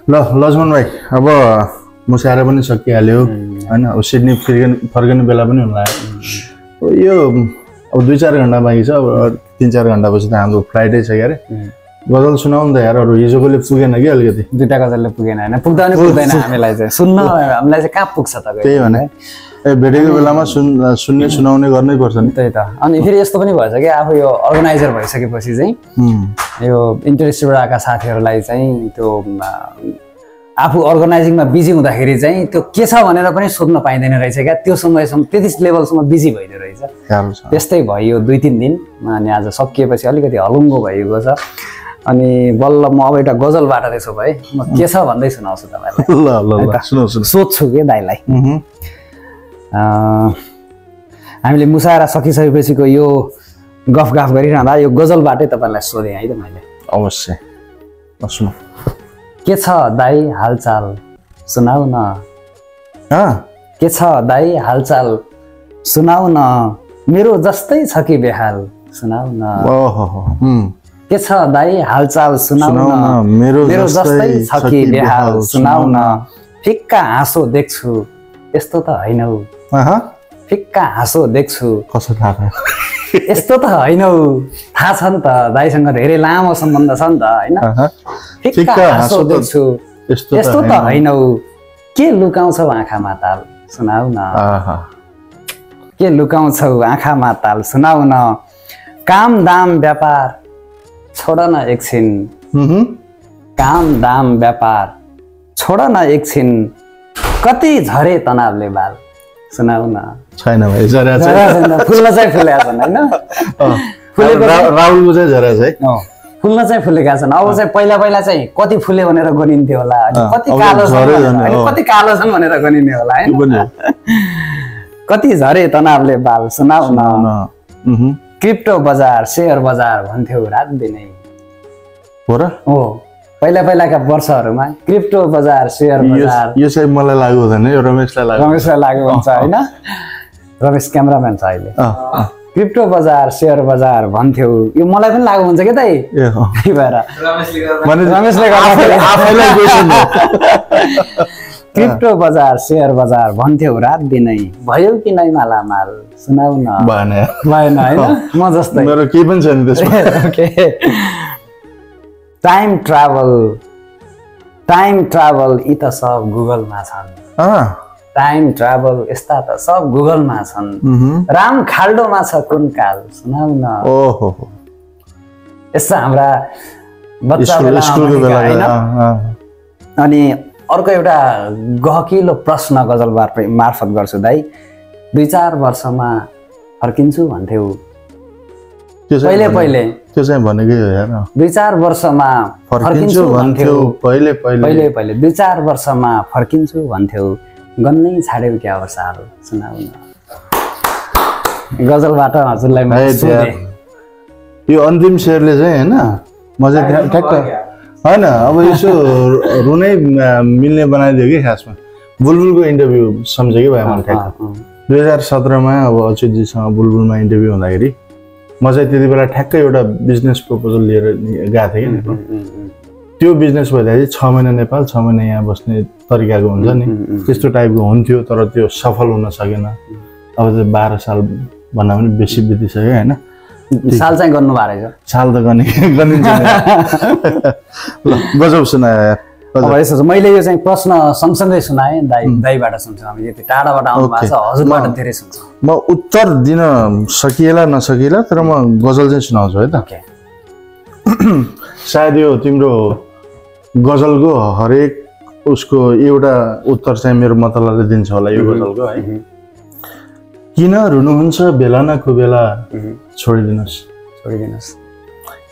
ल लक्ष्मण भाइ अब मुसाएर पनि सकिहाल्यो हैन अब सिडनी फर्किने बेला पनि हुन लाग्यो यो अब 2-4 घण्टा बाँकी छ अब 3-4 घण्टापछि त हाम्रो फ्लाइटै छ क्यारे गजल सुनाउँ त यार अरु हिजोकोले पुगेन कि अलिकति दुईटा गजलले पुगेन हैन पुग्दा नि पुग्दैन हामीलाई चाहिँ सुन्न हामीलाई चाहिँ कहाँ पुग्छ त त्यही भने भेटेको बेलामा सुन्ने सुनाउने गर्नै पर्छ नि त्यही त अनि फेरि यस्तो पनि भएछ कि आफू यो अर्गनाइजर भइसकेपछि चाहिँ यो इन्टरेस्टबाट आएका साथीहरूलाई चाहिँ त्यो आफू अर्गनाइजिङमा बिजी हुँदाखेरि चाहिँ त्यो के छ भनेर पनि सोध्न पाइँदैन रहेछ क्या त्यो समयसम्म त्यति लेभलसम्म बिजी भइदियो रहेछ त्यस्तै भयो 2-3 दिन अनि आज सकिएपछि अलिकति हलुङ्गो भएको छ अनि बल्ल म अब एउटा गजलबाट त्यसो भए म के छ भन्दै सुनाउँछु तपाईलाई ल ल सुनाउ सोध्छु के दाइलाई हामीले मुसाएर सकिसकेपछिको यो गफ गरिरहँदा यो गजलबाटै तपाईलाई सोधेँ है त मैले अवश्य सुनाउ के छ दाइ हालचाल सुनाउ न के छ दाइ हालचाल सुनाउ न मेरो जस्तै छ कि बेहाल सुनाउ न के छ दाइ हालचाल सुनाउ न मेरो जस्तै छ कि बेहाल सुनाउ न फिक्का हाँसो देख्छु यस्तो त हैनौ फिक्का हाँसो देख्छु कसो थाहा यस्तो त हैनौ थाहा छ नि त दाइसँग धेरै लामो सम्बन्ध छ नि त हैन फिक्का हाँसो देख्छु यस्तो त हैनौ के लुकाउँछौ आँखामा ताल सुनाउ न के लुकाउँछौ आँखामा ताल सुनाउ न काम दाम व्यापार छोड न एकछिन काम दाम व्यापार छोड न एकछिन कति झरे तनावले बाल सुनाउ न छैन भाइ झरा छैन फुल्न चाहिँ फुलेका छन् हैन राहुलको चाहिँ झरा छ फुल्न चाहिँ फुलेका छन् अब चाहिँ पहिला चाहिँ कति फुल्यो भनेर गनिन्थ्यो होला कति कालो छन् कति कालो छन् भनेर गनिन्थ्यो होला हैन कति झरे तनावले बाल सुनाउ न क्रिप्टो बजार शेयर बजार भन्थ्यौ रात दिनै हो र हो पहिलाका वर्षहरुमा क्रिप्टो बजार शेयर बजार यो चाहिँ मलाई लागु हुँदैन यो रमेशलाई लागु हुन्छ हैन रमेश क्यामेराम्यान छ अहिले क्रिप्टो बजार शेयर बजार भन्थ्यौ यो मलाई पनि लागु हुन्छ के दाइ त्यही भएर रमेशले आफैलाई क्वेशन क्रिप्टो बजार शेयर बजार भन्थ्यौ रात दिनै भयो कि नै मालामाल सुनाउ न भएन हैन म जस्तै मेरो के पनि छैन त्यसमा ओके टाइम ट्राभल यी त सब गुगलमा छन् टाइम ट्राभल यस्ता त सब गुगलमा छन् राम खाल्डोमा छ कुन काल सुनाउ न ओहो यस्ता हाम्रा बच्चा बेला अनि अर्को एउटा गहकिलो प्रश्न गजल मार्फत गर्छु दाइ 2-4 वर्षमा फर्किन्छु भन्थ्यौ पहिले त्यो चाहिँ भनेकै हो यार 2-4 वर्षमा फर्किन्छु भन्थ्यौ पहिले 2-4 वर्षमा फर्किन्छु भन्थ्यौ गन्नै छाड्यौ क्या साल सुनाउ न गजलबाट हजुरलाई मैले सोधे यो अन्तिम शेरले चाहिँ हैन म चाहिँ ठ्याक्क हैन अब यसो रुनै मिल्ने बनाइदियो कि खासमा बुलबुलको इन्टरभ्यु सम्झे कि भाइ मैले ठ्याक्क 2017 मा अब अच्युतजीसँग बुलबुलमा इन्टरभ्यु हुँदाखेरि म चाहिँ त्यति बेला ठ्याक्कै एउटा बिजनेस प्रपोजल लिएर गएको थिएँ कि नेपाल त्यो बिजनेस भइदिए 6 महिना नेपाल 6 महिना यहाँ बस्ने तरिकाको हुन्छ नि त्यस्तो टाइपको हुन्थ्यो तर त्यो सफल हुन सकेन अब चाहिँ 12 साल भन्दा पनि बेसी बितिसक्यो हैन साल चाहिँ गर्नु भा रहेछ साल त गनिन्छ ल गजब सुनायो यार अब यसो मैले यो चाहिँ प्रश्न सँगसँगै सुनाएँ दाइबाट सुन्छौँ हामी यति टाढाबाट आउनु भएको छ हजुरबाट धेरै सुन्छौँ म उत्तर दिन सकिएला नसकिएला तर म गजल चाहिँ सुनाउँछु है त सायद यो तिम्रो गजलको हरेक उसको एउटा उत्तर चाहिँ मेरो मतलबले दिन्छ होला यो गजलको है किन रुनुहुन्छ बेला न कुबेला छोडिदिनुस्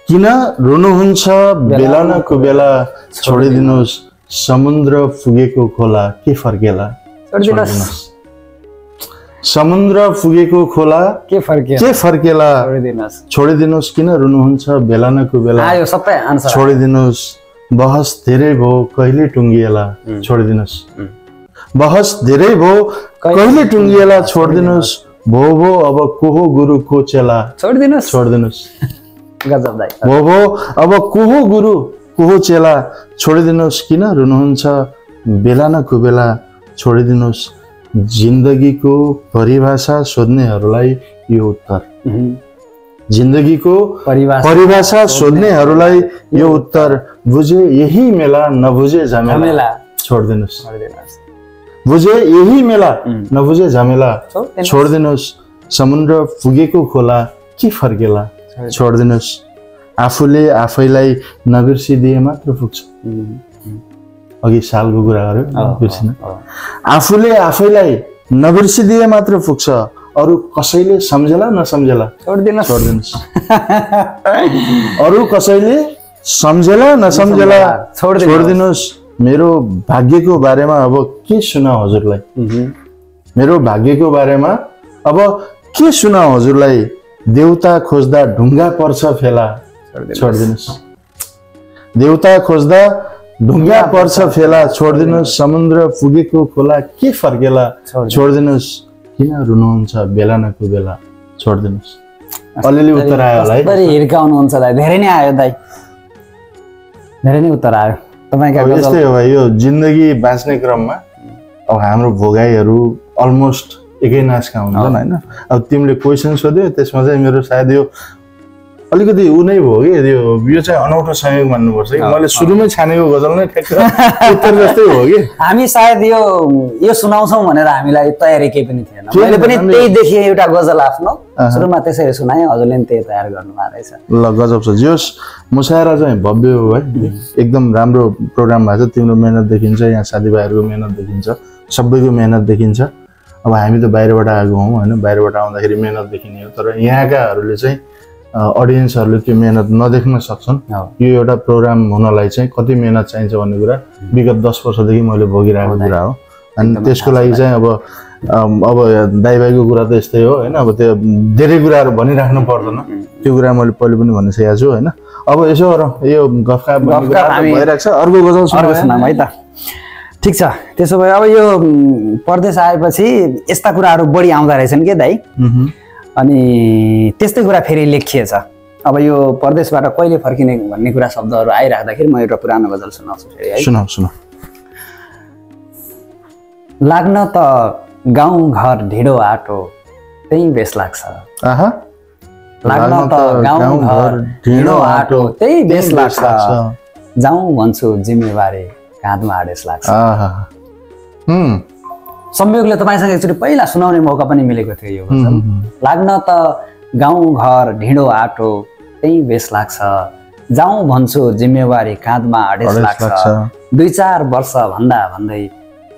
किन रुनुहुन्छ बेला न कुबेला छोडिदिनुस् समुद्र फुगेको खोला के फर्केला समुद्र फुगेको खोला के फर्केला छोडिदिनुस् किन रुनुहुन्छ बेला न कुबेला आयो सबै आन्सर छोडिदिनुस् बहस धेरै भो कहिले टुङ्गिएला छोडिदिनुस् बहस धेरै भो कहिले टुङ्गिएला छोडिदिनुस् भो अब को हो गुरु को चेला छोडिदिनुस् गजब दाइ भो अब को हो गुरु को चेला छोडिदिनुहोस् किन रुनुहुन्छ बेला न कुबेला छोडिदिनुहोस् जिन्दगीको परिभाषा सोध्नेहरूलाई यो उत्तर जिन्दगीको परिभाषा सोध्नेहरूलाई यो उत्तर बुझे यही मेला नबुझे झमेला छोडिदिनुहोस् बुझे यही मेला नबुझे झमेला छोडिदिनुहोस् समुद्र पुगेको खोला के फर्केला छोडिदिनुहोस् आफूले आफैलाई नबिर्सिदिए मात्र पुग्छ अघि सालको कुरा गर्यो बिर्सिन आफूले आफैलाई नबिर्सिदिए मात्र पुग्छ अरु कसैले सम्झेला नसम्झेला छोडिदिनुहोस् अरु कसैले सम्झेला नसम्झेला छोडिदिनुहोस् मेरो भाग्यको बारेमा अब के सुनाऊ हजुरलाई मेरो भाग्यको बारेमा अब के सुनाऊ हजुरलाई देउता खोज्दा ढुङ्गा पर्छ फेला छोडिदिनुहोस् देउता खोज्दा ढुङ्गा पर्छ फेला छोडिदिनुहोस् समुद्र पुगेको खोला के फर्केला छोडिदिनुहोस् किन रुनुहुन्छ बेला न कुबेला छोडिदिनुहोस् अलिअलि उत्तर आयो होला है हिर्काउनुहुन्छ दाइ धेरै नै आयो दाइ धेरै नै उत्तर आयो तपाईका यस्तै हो भाइ यो जिन्दगी बाँच्ने क्रममा अब हाम्रो भोगाइहरू अलमोस्ट एकै नासका हुन्छन् हैन अब तिमीले क्वेशन सोध्यो त्यसमा चाहिँ मेरो सायद यो अलिकति उ नै भयो कि यो चाहिँ अनौठो संयोग मान्नुपर्छ कि मैले सुरुमै छानेको गजल नै ठ्याक्क उत्तर जस्तै हो कि हामी सायद यो सुनाउँछौँ भनेर हामीलाई तयारी केही पनि थिएन मैले पनि त्यही देखेँ एउटा गजल आफ्नो सुरुमा त्यसरी सुनाएँ हजुरले पनि त्यही तयार गर्नुभएको रहेछ ल गजब छ जोस मुसायरा चाहिँ भव्य हो है एकदम राम्रो प्रोग्राम भएको छ तिम्रो मेहनत देखिन्छ यहाँ साथीभाइहरूको मेहनत देखिन्छ सबैको मेहनत देखिन्छ अब हामी त बाहिरबाट आएको हौँ होइन बाहिरबाट आउँदाखेरि मेहनत देखिने हो तर यहाँकाहरूले चाहिँ अडियन्सहरूले त्यो मेहनत नदेख्न सक्छन् यो एउटा प्रोग्राम हुनलाई चाहिँ कति मेहनत चाहिन्छ भन्ने कुरा विगत 10 वर्षदेखि मैले भोगिरहेको कुरा हो अनि त्यसको लागि चाहिँ अब दाइ भाइको कुरा त यस्तै हो होइन अब त्यो धेरै कुराहरू भनिराख्नु पर्दैन त्यो कुरा मैले पहिले पनि भनिसकेको छु होइन अब यसो यो गफका भइरहेको छ अर्को गजल सुनाऊँ है त ठिक छ त्यसो भए अब यो परदेश आएपछि यस्ता कुराहरू बढी आउँदा रहेछन् के दाइ अनि त्यस्तै कुरा फेरि लेखिएछ अब यो परदेशबाट कहिले फर्किने भन्ने कुरा शब्दहरू आइराख्दाखेरि म एउटा पुरानो गजल सुनाउँछु फेरि है सुनाऊ लाग्न त गाउँ घर ढिँडो आटो त्यही बेस लाग्छ लाग्न त गाउँ घर ढिँडो आटो त्यही बेस लाग्छ जाउँ भन्छु जिम्मेवारी काँधमा आडेस लाग्छ संयोगले तपाईसँग एकचोटि पहिला सुनाउने मौका पनि मिलेको थियो यो गजल लाग्न त गाउँ घर ढिँडो आटो त्यही बेस लाग्छ जाउँ भन्छु जिम्मेवारी काँधमा आडेस लाग्छ 2-4 वर्ष भन्दा भन्दै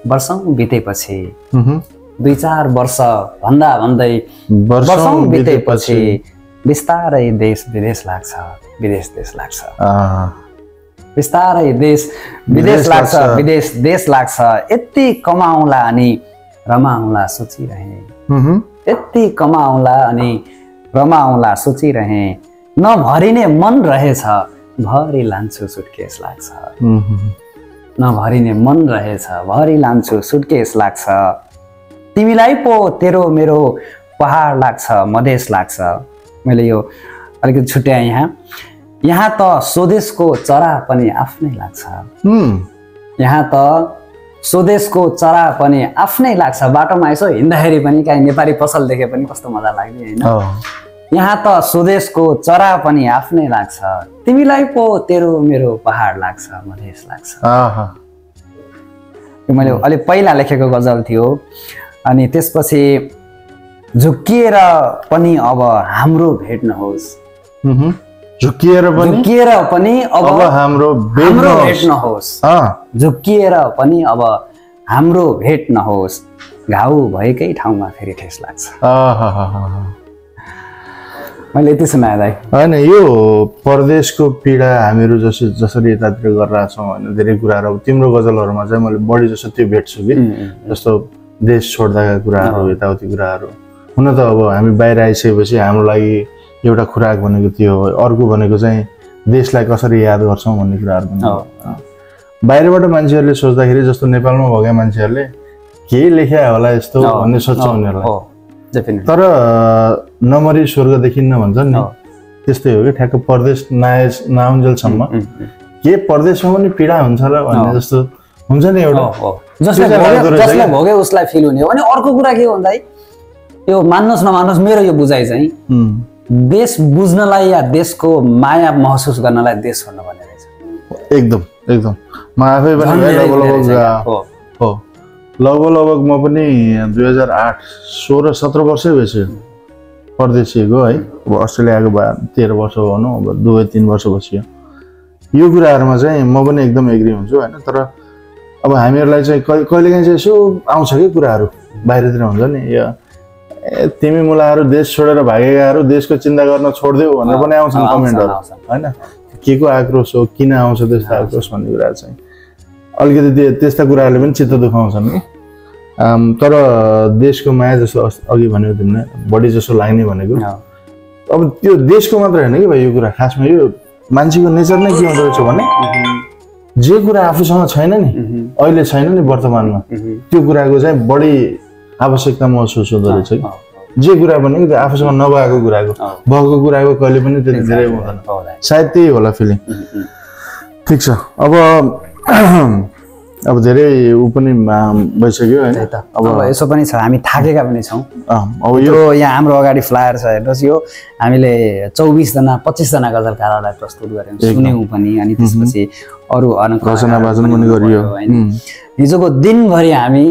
वर्षौं बितेपछि 2-4 वर्ष भन्दा भन्दै वर्षौं बितेपछि बिस्तारै देश विदेश लाग्छ विदेश देश लाग्छ बिस्तारै देश विदेश लाग्छ विदेश देश लाग्छ यति कमाउला अनि रमाउला सोचिरहे यति कमाउला अनि रमाउला सोचिरहे नभरिने मन रहेछ भरि लान्छु सुटकेस लाग्छ नभरिने मन रहेछ भरि लान्छु सुटकेस लाग्छ तिमीलाई पो तेरो मेरो पहाड लाग्छ मधेस लाग्छ मैले यो अलिकति छुट्याएँ यहाँ त स्वदेशको चरा पनि आफ्नै लाग्छ यहाँ त स्वदेशको चरा पनि आफ्नै लाग्छ बाटोमा यसो हिँड्दाखेरि पनि काहीँ नेपाली पसल देखे पनि कस्तो मजा लाग्ने होइन यहाँ त स्वदेशको चरा पनि आफ्नै लाग्छ तिमीलाई पो तेरो मेरो पहाड लाग्छ मधेस लाग्छ यो मैले अलिक पहिला लेखेको गजल थियो अनि त्यसपछि झुक्किएर पनि अब हाम्रो भेट नहोस् झुक्किएर पनि अब हाम्रो भेट नहोस् झुक्किएर पनि अब हाम्रो भेट नहोस् घाउ भएकै ठाउँमा फेरि ठेस लाग्छ मैले यति सुनाएँ दाइ होइन यो परदेशको पीडा हामीहरू जसरी यतातिर गरिरहेको छौँ होइन धेरै कुराहरू अब तिम्रो गजलहरूमा चाहिँ मैले बढी जस्तो त्यो भेट्छु कि जस्तो देश छोड्दाका कुराहरू यताउति कुराहरू हुन त अब हामी बाहिर आइसकेपछि हाम्रो लागि एउटा खुराक भनेको त्यो हो अर्को भनेको चाहिँ देशलाई कसरी याद गर्छौँ भन्ने कुराहरू पनि बाहिरबाट मान्छेहरूले सोच्दाखेरि जस्तो नेपालमा भएका मान्छेहरूले के लेख्या होला यस्तो भन्ने सोच्छ उनीहरूलाई तर नमरी स्वर्ग देखिन्न भन्छन् नि त्यस्तै हो कि ठ्याक्क परदेश नआउन्जेलसम्म के परदेशमा पनि पीडा हुन्छ र भन्ने जस्तो हुन्छ नि एउटा जसले भोग्यो उसलाई फिल हुने हो। अनि अर्को कुरा के हो भन्दा यो मान्नुहोस् नमान्नुहोस् मेरो यो बुझाइ चाहिँ देश बुझ्नलाई या देशको माया महसुस गर्नलाई देश छोड्न भन्ने रहेछ। एकदम एकदम म आफै पनि लगभग म पनि 2008 16 17 वर्षै भइसक्यो परदेशिएको है। अब अस्ट्रेलियाको 13 वर्ष भनौँ, अब 2-3 वर्ष बसियो। यो कुराहरूमा चाहिँ म पनि एकदम एग्री हुन्छु होइन। तर अब हामीहरूलाई चाहिँ कहिलेकाहीँ चाहिँ यसो आउँछ कि कुराहरू बाहिरतिर हुन्छ नि, यो तिमी मुलाहरू देश छोडेर भागेकाहरू देशको चिन्ता गर्न छोडिदेऊ भनेर पनि आउँछन् कमेन्टहरू होइन। के को आक्रोश हो, किन आउँछ त्यस्तो आक्रोश भन्ने कुरा चाहिँ अलिकति त्यस्ता कुराहरूले पनि चित्त दुखाउँछन् कि। तर देशको माया जस्तो अघि भन्यो तिमीले बढी जसो लाग्ने भनेको अब त्यो देशको मात्र होइन कि भाइ यो कुरा, खासमा यो मान्छेको नेचर नै के हुँदो रहेछ भने जे कुरा आफूसँग छैन नि अहिले छैन नि वर्तमानमा त्यो कुराको चाहिँ बढी आवश्यकता महसुस हुँदो रहेछ कि। जे कुरा भनेको त्यो आफूसँग नभएको कुराको भएको कुराको कहिले पनि त्यति धेरै हुँदैन, सायद त्यही होला फिलिङ। ठिक छ, अब धेरै ऊ पनि भइसक्यो होइन। अब यसो पनि छ, हामी थाकेका पनि छौँ। अब यो यहाँ हाम्रो अगाडि फ्लायर छ हेर्नुहोस्, यो हामीले 24 जना 25 जना गजलकारहरूलाई प्रस्तुत गऱ्यौँ, सुन्यौँ पनि। अनि त्यसपछि अरू रचना वाचन पनि गरियो। हिजोको दिनभरि हामी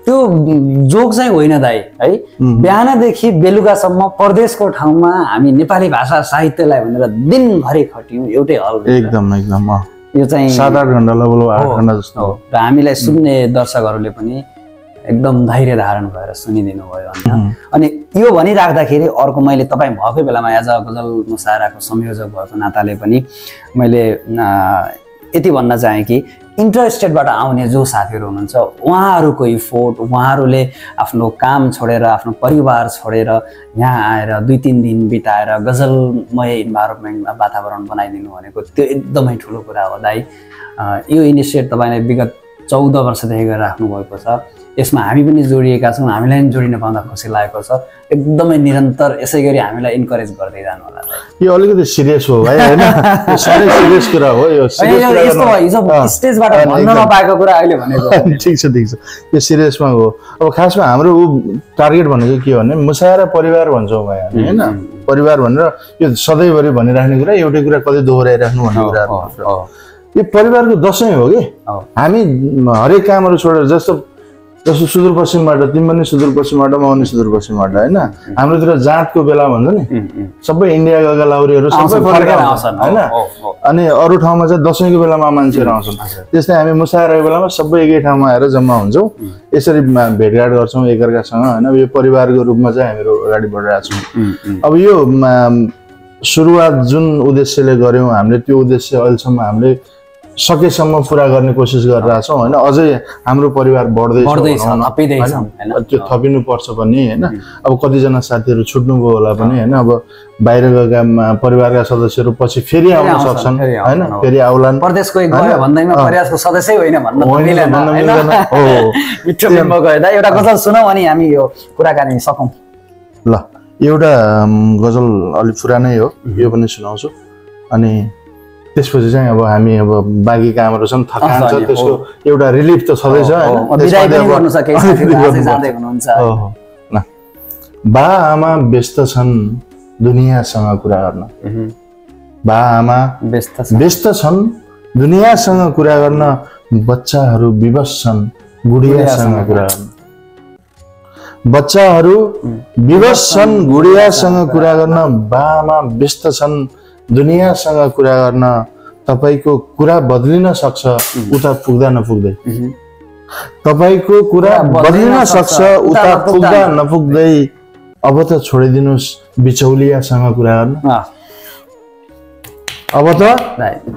त्यो जोक चाहिँ होइन दाइ है, बिहानदेखि बेलुकासम्म परदेशको ठाउँमा हामी नेपाली भाषा साहित्यलाई भनेर दिनभरि खट्यौँ एउटै हल। एकदम एकदम यो चाहिँ 7-8 घण्टा लगभग 8 घण्टा जस्तो हो। र हामीलाई सुन्ने दर्शकहरूले पनि एकदम धैर्य धारण भएर सुनिदिनु भयो होइन। अनि यो भनिराख्दाखेरि अर्को मैले तपाईँ भएकै बेलामा एज अ गजल मुसायराको संयोजक भएको नाताले पनि मैले यति भन्न चाहेँ कि इन्टर स्टेटबाट आउने जो साथीहरू हुनुहुन्छ उहाँहरूको इफोर्ट, उहाँहरूले आफ्नो काम छोडेर आफ्नो परिवार छोडेर यहाँ आएर 2-3 दिन बिताएर गजलमय इन्भाइरोमेन्टमा वातावरण बनाइदिनु भनेको त्यो एकदमै ठुलो कुरा हो दाइ। यो इनिसिएट तपाईँले विगत 14 वर्षदेखि गरेर राख्नु भएको छ, यसमा हामी पनि जोडिएका छौँ, हामीलाई पनि जोडिन पाउँदा खुसी लागेको छ। एकदमै निरन्तर यसै गरी हामीलाई इन्करेज गर्दै जानु होला। यो अलिकति सिरियस हो भाइ होइन, यो साह्रै सिरियस कुरा हो। यो स्टेजबाट भन्न नपाएको कुरा अहिले भनेको। ठिक छ ठिक छ, यो सिरियसमा हो। अब खासमा हाम्रो टार्गेट भनेको के हो भने मुसायरा परिवार भन्छौँ भाइ हामी होइन। परिवार भनेर यो सधैँभरि भनिराख्ने कुरा एउटै कुरा कतै दोहोऱ्याइराख्नु भन्ने कुरा यो परिवारको दशैं हो कि। हामी हरेक कामहरू छोडेर जस्तो सुदूरपश्चिमबाट तिमी पनि सुदूरपश्चिमबाट म पनि सुदूरपश्चिमबाट होइन, हाम्रोतिर जातको बेला भन्छ नि सबै इन्डिया गएका लाउरीहरू सबै फर्केर आउँछन् होइन। अनि अरू ठाउँमा चाहिँ दशैंको बेलामा मान्छेहरू आउँछन्, त्यस्तै हामी मुसायराको बेलामा सबै एकै ठाउँमा आएर जम्मा हुन्छौँ, यसरी भेटघाट गर्छौँ एकअर्कासँग होइन। यो परिवारको रूपमा चाहिँ हामीहरू अगाडि बढिरहेका छौँ। अब यो सुरुवात जुन उद्देश्यले गऱ्यौँ हामीले त्यो उद्देश्य अहिलेसम्म हामीले सकेसम्म पुरा गर्ने कोसिस गरिरहेछौँ होइन। अझै हाम्रो परिवार बढ्दैछ, त्यो थपिनु पर्छ पनि होइन। अब कतिजना साथीहरू छुट्नुभयो होला पनि होइन। अब बाहिर गएका परिवारका सदस्यहरू पछि फेरि आउन सक्छन् होइन, फेरि आउलान्। परदेशको एक गयो भन्दैमा परिवारको सदस्य होइन भन्न मिल्दैन हो। मिठो बिम्ब गयो दा, एउटा गजल सुनौ अनि हामी यो कुराकानी सकौँ। ल एउटा गजल अलिक पुरानै हो, यो पनि सुनाउँछु। अनि त्यसपछि चाहिँ अब हामी अब बाँकी कामहरू छन्, थकान छ, त्यसको एउटा रिलिफ त छँदैछ होइन। बा आमा व्यस्त छन् दुनियाँसँग कुरा गर्न, बा आमा व्यस्त छन् दुनियाँसँग कुरा गर्न, बच्चाहरू विवश छन् गुडियासँग कुरा गर्न। बच्चाहरू विवश छन् गुडियासँग कुरा गर्न, बा आमा व्यस्त छन् दुनियाँसँग कुरा गर्न। तपाईको कुरा बदलिन सक्छ उता पुग्दा नपुग्दै, तपाईको कुरा बदलिन सक्छ उता पुग्दा नपुग्दै। अब त छोडिदिनुस् बिचौलियासँग कुरा गर्न, अब त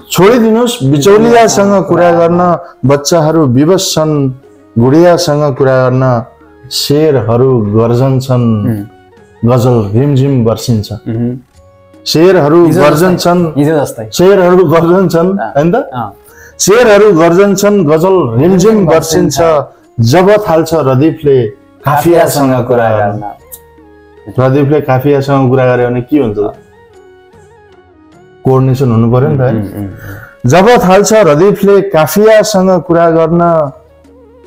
छोडिदिनुस् बिचौलियासँग कुरा गर्न। बच्चाहरू विवश छन् गुडियासँग कुरा गर्न, शेरहरू गर्जन्छन् गजल रिमझिम बर्सिन्छ। शेरहरू गर्जन्छन् शेरहरू गर्जन्छन् हैन त, शेरहरू गर्जन्छन् गजल रिमझिम बर्सिन्छ। जब थाल्छ रदीपले काफियासँग कुरा गर्न, रदीपले काफियासँग कुरा गरे भने के हुन्छ? कोअर्डिनेसन हुनु पर्यो नि त। जब थाल्छ रदीफले काफियासँग कुरा गर्न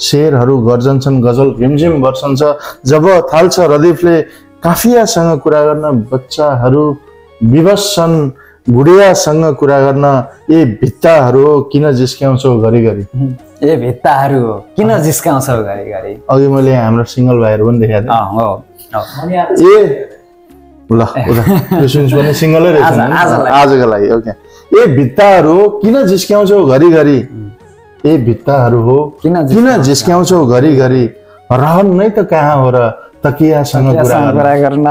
शेरहरू गर्जन्छन् गजल रिमझिम वर्षन्छ जब थाल्छ रदीफले काफियासँग कुरा गर्न बच्चाहरू विवश छन् गुडियासँग कुरा गर्न ए भित्ताहरू किन जिस्क्याउँछौ घरिघरि ए भित्ताहरू किन जिस्क्याउँछौ घरिघरि अघि मैले हाम्रो सिंगल भाइहरू पनि देखाएको थिएँ ए ल यो सुन्स पनि सिंगलै रहेछ आजको लागि ओके ए भित्ताहरू किन जिस्क्याउँछौ घरिघरि ए भित्ताहरू हो किन जिस्क्याउँछौ घरिघरि रहन नै त कहाँ हो र तकियासँग कुरा गर्न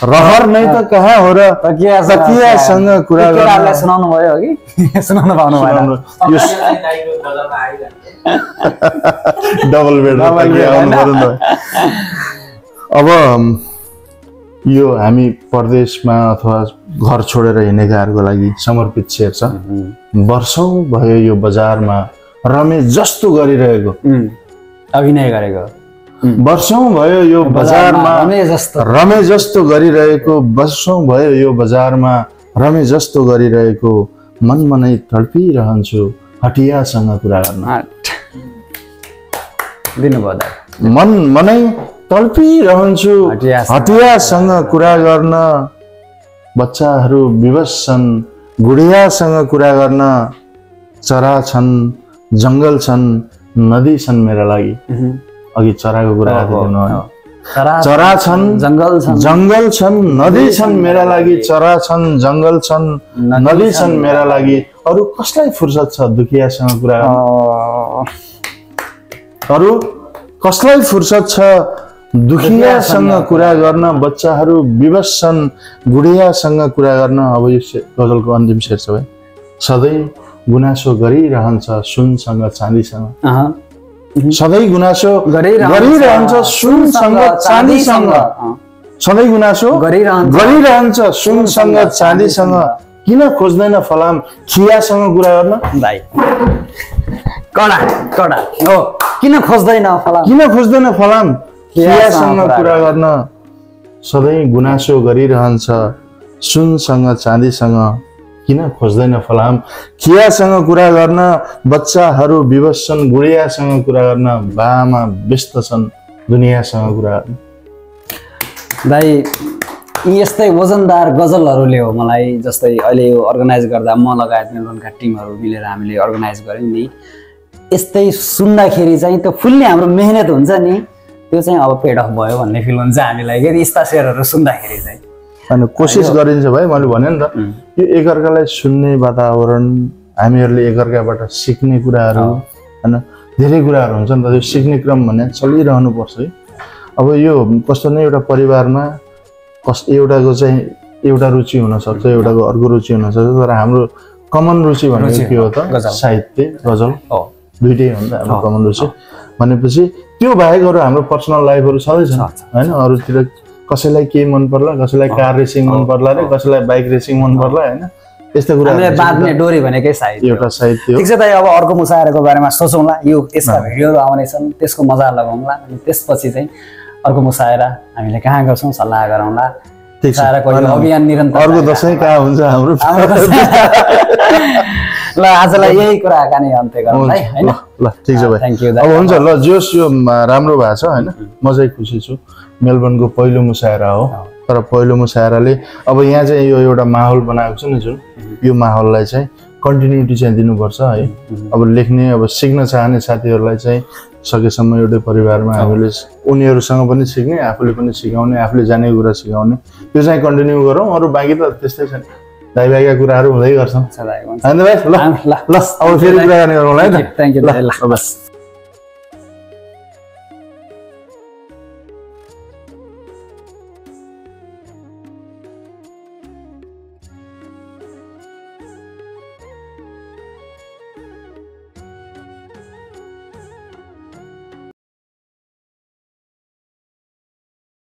रहर नै त कहाँ हो र तकियासँग कुरा गर्न सुनाउनु भयो कि सुनाउनु पाउनु भएन डबल बेड अब यो हामी परदेशमा अथवा घर छोडेर हिँडेकाहरूको लागि समर्पित शेर छ वर्षौं भयो यो बजारमा रमेश जस्तो गरिरहेको अभिनय गरेको वर्षौं भयो यो बजारमा रमेश जस्तो गरिरहेको वर्षौं भयो यो बजारमा रमेश जस्तो गरिरहेको मन मनै तडपिरहन्छु हटियासँग कुरा गर्न मन मनै तडपिरहन्छु हटियासँग कुरा गर्न बच्चाहरू विवश छन् गुडियासँग कुरा गर्न चरा छन् जङ्गल छन् नदी छन् मेरा लागि अघि चराको कुरा चरा छन् जङ्गल छन् नदी छन् मेरा लागि चरा छन् जङ्गल छन् नदी छन् मेरा लागि अरू कसलाई फुर्सद छ दुखियासँग कुरा गर्न अरू कसलाई फुर्सद छ दुखियासँग कुरा गर्न बच्चाहरू विवश छन् गुडियासँग कुरा गर्न अब यो गजलको अन्तिम शेर छ भाइ सधैँ गुनासो गरिरहन्छ सुनसँग चाँदीसँग सधैँ गुनासो गरिरहन्छ सुनसँग चाँदीसँग सधैँ गुनासो गरिरहन्छ सुनसँग चाँदीसँग किन खोज्दैन फलाम खियासँग कुरा गर्न भाइ कडा कडा हो किन खोज्दैन फलाम खियासँग कुरा गर्न सधैँ गुनासो गरिरहन्छ सुनसँग चाँदीसँग किन खोज्दैन फलाम खियासँग कुरा गर्न बच्चाहरू विवश छन् गुडियासँग कुरा गर्न बामा व्यस्त छन् दुनियाँसँग कुरा गर्न दाइ यस्तै वजनदार गजलहरूले हो मलाई जस्तै अहिले यो अर्गनाइज गर्दा म लगायत मेलबर्नका टिमहरू मिलेर हामीले अर्गनाइज गर्यौँ नि यस्तै सुन्दाखेरि चाहिँ त्यो फुल्ली हाम्रो मेहनत हुन्छ नि त्यो चाहिँ अब पेड अफ भयो भन्ने फिल हुन्छ हामीलाई के यस्ता शेरहरू सुन्दाखेरि चाहिँ अनि कोसिस गरिन्छ भाइ मैले भने नि त यो एकअर्कालाई सुन्ने वातावरण हामीहरूले एकअर्काबाट सिक्ने कुराहरू होइन धेरै कुराहरू हुन्छ नि त यो सिक्ने क्रम भन्ने चलिरहनु पर्छ है अब यो कस्तो नै एउटा परिवारमा एउटाको चाहिँ एउटा रुचि हुनसक्छ एउटाको अर्को रुचि हुनसक्छ तर हाम्रो कमन रुचि भनेको के हो त साहित्य गजल दुइटै हो नि त हाम्रो कमन रुचि भनेपछि त्यो बाहेक अरू हाम्रो पर्सनल लाइफहरू छँदैछ होइन अरूतिर कसैलाई के मन पर्ला कसैलाई कार रेसिङ मन पर्ला रे कसैलाई बाइक रेसिङ मन पर्ला होइन यस्तो कुरा बाँध्ने डोरी भनेकै साहित्य एउटा साहित्य हो ठिक छ त अब अर्को मुसायराको बारेमा सोचौँला यो यसका भिडियोहरू आउनेछन् त्यसको मजा लगाउँला अनि त्यसपछि चाहिँ अर्को मुसायरा हामीले कहाँ गर्छौँ सल्लाह गरौँला ठिक छ अभियान निरन्तर अर्को दशैं कहाँ हुन्छ हाम्रो ल आजलाई यही कुराकानी अन्त्य गरौँ है हैन ल ठीक छ भाइ अब हुन्छ ल जोस यो राम्रो भएको छ हैन म चाहिँ खुसी छु मेलबर्नको पहिलो मुसायरा हो तर पहिलो मुसायराले अब यहाँ चाहिँ यो एउटा माहौल बनाएको छ नि जुन यो माहौललाई चाहिँ कन्टिन्युटी चाहिँ दिनुपर्छ है अब लेख्ने अब सिक्न चाहने साथीहरूलाई चाहिँ सकेसम्म एउटै परिवारमा हामीले उनीहरूसँग पनि सिक्ने आफूले पनि सिकाउने आफूले जानेको कुरा सिकाउने त्यो चाहिँ कन्टिन्यू गरौँ अरू बाँकी त त्यस्तै छ नि दाइ भाइका कुराहरू हुँदै गर्छन् सधैँ हैन भाइ ल ल अब फेरि कुराकानी गरौँला है त थ्यांक यू ल बस